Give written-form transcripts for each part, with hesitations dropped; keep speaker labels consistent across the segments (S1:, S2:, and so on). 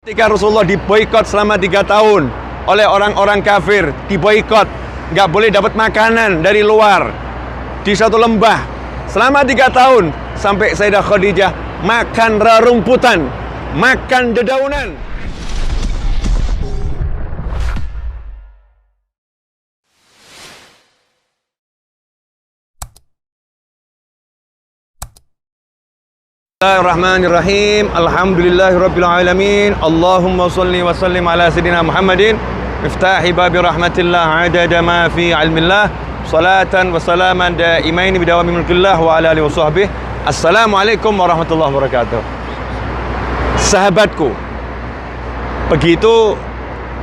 S1: Ketika Rasulullah diboikot selama 3 tahun oleh orang-orang kafir, diboikot, nggak boleh dapat makanan dari luar di satu lembah selama 3 tahun, sampai Sayyidah Khadijah makan rerumputan, makan dedaunan. Bismillahirrahmanirrahim. Alhamdulillahirabbil alamin. Allahumma shalli wa sallim ala sayidina Muhammadin miftahi babi rahmatillah adada ma fi ilmillah salatan wa salaman daimain bidawami mulkillah wa ala alihi wa sahbihi. Assalamualaikum warahmatullahi wabarakatuh. Sahabatku, begitu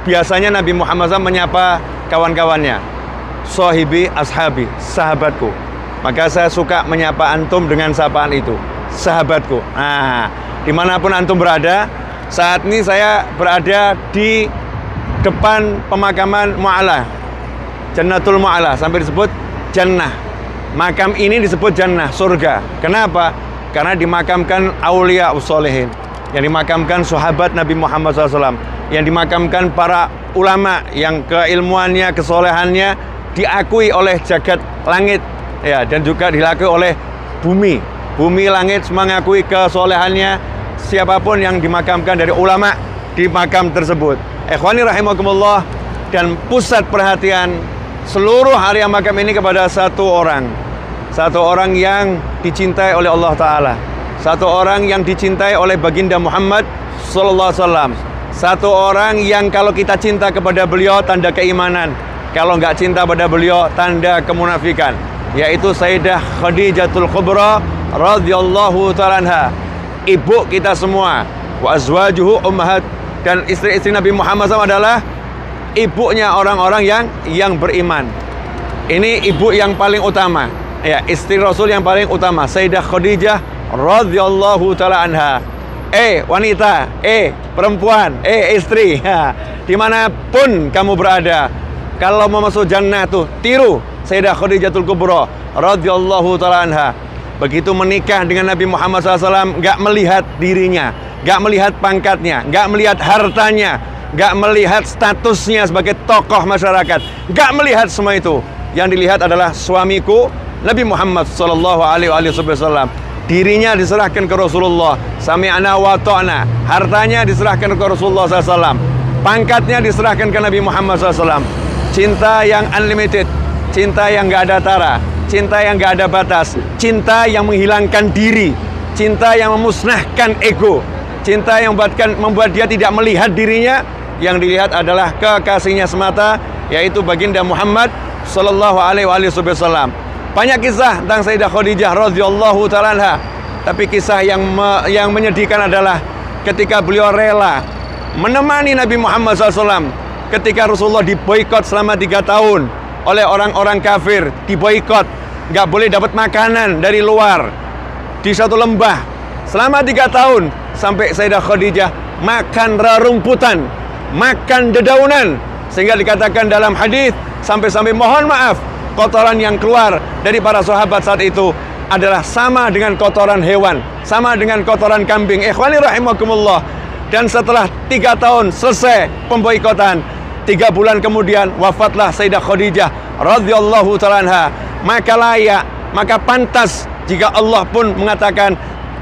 S1: biasanya Nabi Muhammad SAW menyapa kawan-kawannya, sahibi ashabi, sahabatku. Maka saya suka menyapa antum dengan sapaan itu, sahabatku. Nah, dimanapun antum berada, saat ini saya berada di depan pemakaman Mu'allah, Jannatul Mu'allah, sampai disebut Jannah. Makam ini disebut Jannah, surga. Kenapa? Karena dimakamkan aulia ussolihin, yang dimakamkan sahabat Nabi Muhammad SAW, yang dimakamkan para ulama yang keilmuannya, kesolehannya diakui oleh jagat langit, ya, dan juga diakui oleh bumi. Bumi langit semua mengakui kesolehannya siapapun yang dimakamkan dari ulama di makam tersebut. Ikhwani rahimakumullah, dan pusat perhatian seluruh area makam ini kepada satu orang yang dicintai oleh Allah Ta'ala, satu orang yang dicintai oleh baginda Muhammad Sallallahu Alaihi Wasallam, satu orang yang kalau kita cinta kepada beliau tanda keimanan, kalau nggak cinta pada beliau tanda kemunafikan, yaitu Sayyidah Khadijatul Kubra radhiyallahu ta'ala anha, ibu kita semua, wa azwajuhu ummahat, dan istri-istri Nabi Muhammad SAW adalah ibunya orang-orang yang beriman. Ini ibu yang paling utama, ya, istri Rasul yang paling utama, Sayyidah Khadijah radhiyallahu ta'ala anha. Wanita, perempuan, istri, dimanapun kamu berada, kalau mau masuk jannah tuh tiru Sayyidah Khadijatul Kubra radhiyallahu ta'ala anha. Begitu menikah dengan Nabi Muhammad SAW, nggak melihat dirinya, nggak melihat pangkatnya, nggak melihat hartanya, nggak melihat statusnya sebagai tokoh masyarakat, nggak melihat semua itu. Yang dilihat adalah suamiku Nabi Muhammad Sallallahu Alaihi Wasallam. Dirinya diserahkan ke Rasulullah, sami'na wa ta'na. Hartanya diserahkan ke Rasulullah SAW, pangkatnya diserahkan ke Nabi Muhammad SAW. Cinta yang unlimited, cinta yang nggak ada tara, cinta yang gak ada batas, cinta yang menghilangkan diri, cinta yang memusnahkan ego, cinta yang membuat dia tidak melihat dirinya, yang dilihat adalah kekasihnya semata, yaitu baginda Muhammad Sallallahu Alaihi Wasallam. Banyak kisah tentang Sayyidah Khadijah radhiyallahu ta'ala anha, tapi kisah yang menyedihkan adalah ketika beliau rela menemani Nabi Muhammad SAW ketika Rasulullah diboikot selama 3 tahun oleh orang-orang kafir, diboikot, nggak boleh dapat makanan dari luar di satu lembah selama 3 tahun, sampai Sayyidah Khadijah makan rerumputan, makan dedaunan, sehingga dikatakan dalam hadis sampai mohon maaf, kotoran yang keluar dari para sahabat saat itu adalah sama dengan kotoran hewan, sama dengan kotoran kambing. Ikhwani rahimakumullah. Dan setelah 3 tahun selesai pemboikotan, 3 bulan kemudian wafatlah Sayyidah Khadijah radhiyallahu ta'ala anha. Maka layak, maka pantas jika Allah pun mengatakan,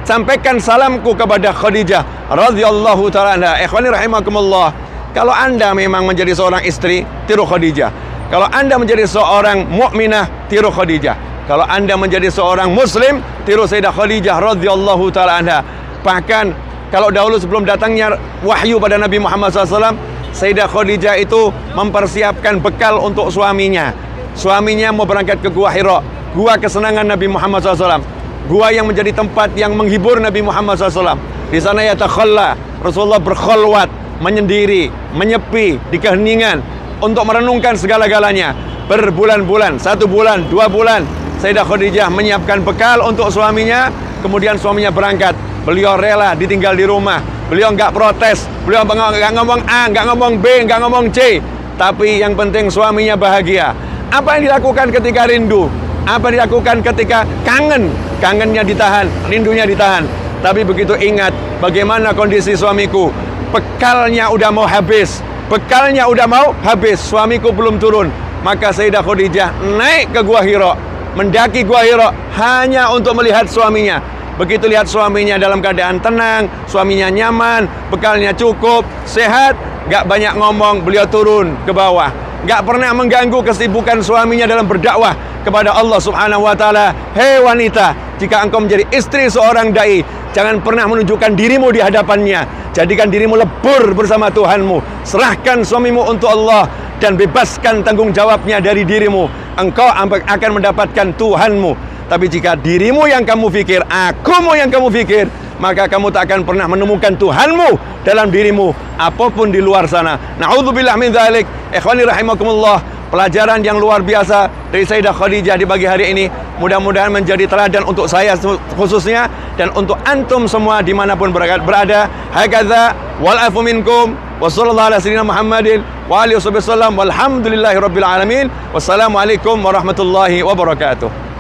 S1: sampaikan salamku kepada Khadijah radhiyallahu ta'ala anha. Ikhwani rahimakumullah, kalau Anda memang menjadi seorang istri, tiru Khadijah. Kalau Anda menjadi seorang mukminah, tiru Khadijah. Kalau Anda menjadi seorang muslim, tiru Sayyidah Khadijah radhiyallahu ta'ala anha. Bahkan kalau dahulu sebelum datangnya wahyu pada Nabi Muhammad SAW, Sayyidah Khadijah itu mempersiapkan bekal untuk suaminya. Suaminya mau berangkat ke Gua Hira, gua kesenangan Nabi Muhammad SAW, gua yang menjadi tempat yang menghibur Nabi Muhammad SAW. Di sana yatakhalla, Rasulullah berkholwat, menyendiri, menyepi di keheningan untuk merenungkan segala-galanya. Berbulan-bulan, 1 bulan, 2 bulan, Sayyidah Khadijah menyiapkan bekal untuk suaminya. Kemudian suaminya berangkat, beliau rela ditinggal di rumah. Beliau nggak protes, beliau nggak ngomong A, nggak ngomong B, nggak ngomong C, tapi yang penting suaminya bahagia. Apa yang dilakukan ketika rindu? Apa yang dilakukan ketika kangen? Kangennya ditahan, rindunya ditahan. Tapi begitu ingat bagaimana kondisi suamiku, bekalnya udah mau habis. Bekalnya udah mau habis, suamiku belum turun. Maka Sayyidah Khadijah naik ke Gua Hira, mendaki Gua Hira hanya untuk melihat suaminya. Begitu lihat suaminya dalam keadaan tenang, suaminya nyaman, bekalnya cukup, sehat, gak banyak ngomong, beliau turun ke bawah. Gak pernah mengganggu kesibukan suaminya dalam berdakwah kepada Allah Subhanahu wa Ta'ala. Hei wanita, jika engkau menjadi istri seorang dai, jangan pernah menunjukkan dirimu di hadapannya. Jadikan dirimu lebur bersama Tuhanmu. Serahkan suamimu untuk Allah dan bebaskan tanggung jawabnya dari dirimu. Engkau akan mendapatkan Tuhanmu. Tapi jika dirimu yang kamu pikir, akumu yang kamu pikir, maka kamu tak akan pernah menemukan Tuhanmu dalam dirimu, apapun di luar sana. Na'udzubillah min dzalik. Ikhwani rahimakumullah, pelajaran yang luar biasa dari Sayyidah Khadijah di pagi hari ini mudah-mudahan menjadi teladan untuk saya khususnya dan untuk antum semua dimanapun berada. Hakadza wal afu minkum wa sallallahu ala sayyidina Muhammadin wa alihi wasallam walhamdulillahi rabbil alamin. Wassalamualaikum warahmatullahi wabarakatuh.